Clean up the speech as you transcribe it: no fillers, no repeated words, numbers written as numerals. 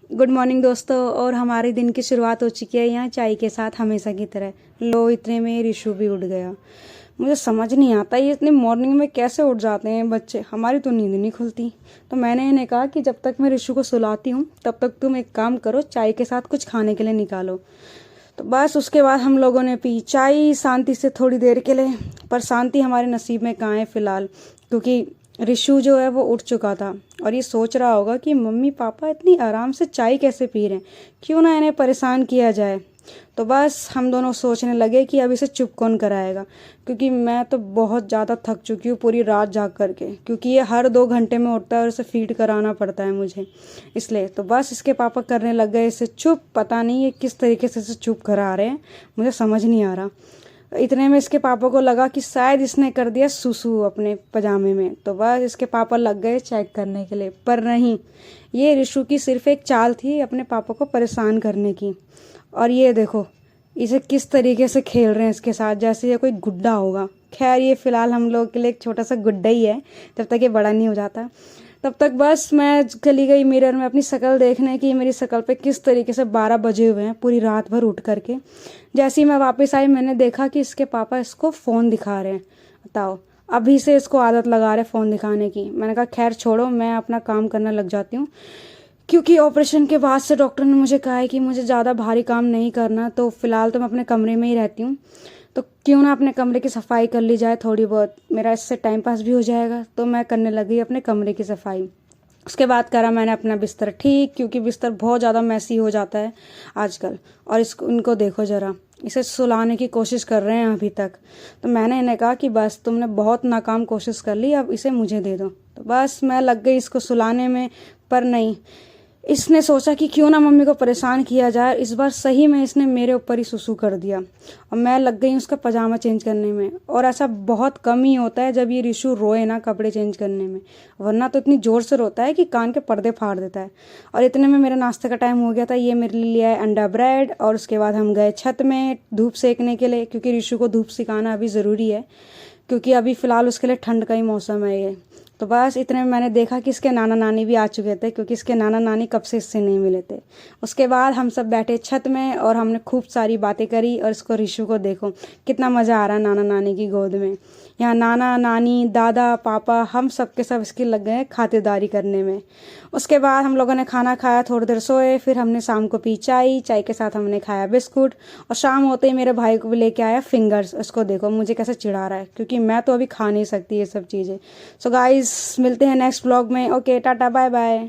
Good morning दोस्तों। और हमारे दिन की शुरुआत हो चुकी है यहाँ चाय के साथ हमेशा की तरह। लो इतने में रिशु भी उठ गया। मुझे समझ नहीं आता ये इतनी मॉर्निंग में कैसे उठ जाते हैं बच्चे, हमारी तो नींद नहीं खुलती। तो मैंने इन्हें कहा कि जब तक मैं रिशु को सुलाती हूँ तब तक तुम एक काम करो, चाय के साथ कुछ खाने के लिए निकालो। तो बस उसके बाद हम लोगों ने पी चाय शांति से थोड़ी देर के लिए। पर शांति हमारे नसीब में कहाँ है फ़िलहाल, क्योंकि रिशु जो है वो उठ चुका था और ये सोच रहा होगा कि मम्मी पापा इतनी आराम से चाय कैसे पी रहे हैं, क्यों ना इन्हें परेशान किया जाए। तो बस हम दोनों सोचने लगे कि अब इसे चुप कौन कराएगा, क्योंकि मैं तो बहुत ज़्यादा थक चुकी हूँ पूरी रात जाग करके, क्योंकि ये हर 2 घंटे में उठता है और इसे फीड कराना पड़ता है मुझे, इसलिए। तो बस इसके पापा करने लग गए इसे चुप। पता नहीं ये किस तरीके से इसे चुप करा रहे हैं, मुझे समझ नहीं आ रहा। इतने में इसके पापा को लगा कि शायद इसने कर दिया सुसु अपने पजामे में। तो बस इसके पापा लग गए चेक करने के लिए, पर नहीं, ये रिशु की सिर्फ एक चाल थी अपने पापा को परेशान करने की। और ये देखो इसे किस तरीके से खेल रहे हैं इसके साथ, जैसे ये कोई गुड्डा होगा। खैर ये फ़िलहाल हम लोग के लिए एक छोटा सा गुड्डा ही है, जब तक ये बड़ा नहीं हो जाता। तब तक बस मैं चली गई मिरर में अपनी शक्ल देखने की, मेरी शक्ल पे किस तरीके से 12 बजे हुए हैं पूरी रात भर उठ करके। जैसे ही मैं वापस आई मैंने देखा कि इसके पापा इसको फ़ोन दिखा रहे हैं। बताओ, अभी से इसको आदत लगा रहे फ़ोन दिखाने की। मैंने कहा खैर छोड़ो, मैं अपना काम करने लग जाती हूँ, क्योंकि ऑपरेशन के बाद से डॉक्टर ने मुझे कहा है कि मुझे ज़्यादा भारी काम नहीं करना। तो फ़िलहाल तो मैं अपने कमरे में ही रहती हूँ, तो क्यों ना अपने कमरे की सफाई कर ली जाए थोड़ी बहुत, मेरा इससे टाइम पास भी हो जाएगा। तो मैं करने लगी अपने कमरे की सफाई। उसके बाद करा मैंने अपना बिस्तर ठीक, क्योंकि बिस्तर बहुत ज़्यादा मैसी हो जाता है आजकल। और इनको देखो ज़रा, इसे सुलाने की कोशिश कर रहे हैं अभी तक। तो मैंने इन्हें कहा कि बस तुमने बहुत नाकाम कोशिश कर ली, अब इसे मुझे दे दो। तो बस मैं लग गई इसको सुलाने में। पर नहीं, इसने सोचा कि क्यों ना मम्मी को परेशान किया जाए। इस बार सही में इसने मेरे ऊपर ही सुसु कर दिया और मैं लग गई उसका पजामा चेंज करने में। और ऐसा बहुत कम ही होता है जब ये रिशु रोए ना कपड़े चेंज करने में, वरना तो इतनी ज़ोर से रोता है कि कान के पर्दे फाड़ देता है। और इतने में मेरा नाश्ते का टाइम हो गया था। ये मेरे लिए लिया है अंडा ब्रेड, और उसके बाद हम गए छत में धूप सेकने के लिए, क्योंकि रिशु को धूप सिखाना अभी ज़रूरी है, क्योंकि अभी फ़िलहाल उसके लिए ठंड का ही मौसम है ये। तो बस इतने में मैंने देखा कि इसके नाना नानी भी आ चुके थे, क्योंकि इसके नाना नानी कब से इससे नहीं मिले थे। उसके बाद हम सब बैठे छत में और हमने खूब सारी बातें करी। और इसको रिशु को देखो कितना मज़ा आ रहा है नाना नानी की गोद में। यहाँ नाना नानी दादा पापा हम सब के सब इसकी लग गए खातिरदारी करने में। उसके बाद हम लोगों ने खाना खाया, थोड़ी देर सोए, फिर हमने शाम को पी चाय। चाय के साथ हमने खाया बिस्कुट, और शाम होते ही मेरे भाई को भी लेके आया फिंगर्स। उसको देखो मुझे कैसे चिढ़ा रहा है, क्योंकि मैं तो अभी खा नहीं सकती ये सब चीज़ें। सो गाइस, मिलते हैं नेक्स्ट ब्लॉग में। Okay, tata bye bye.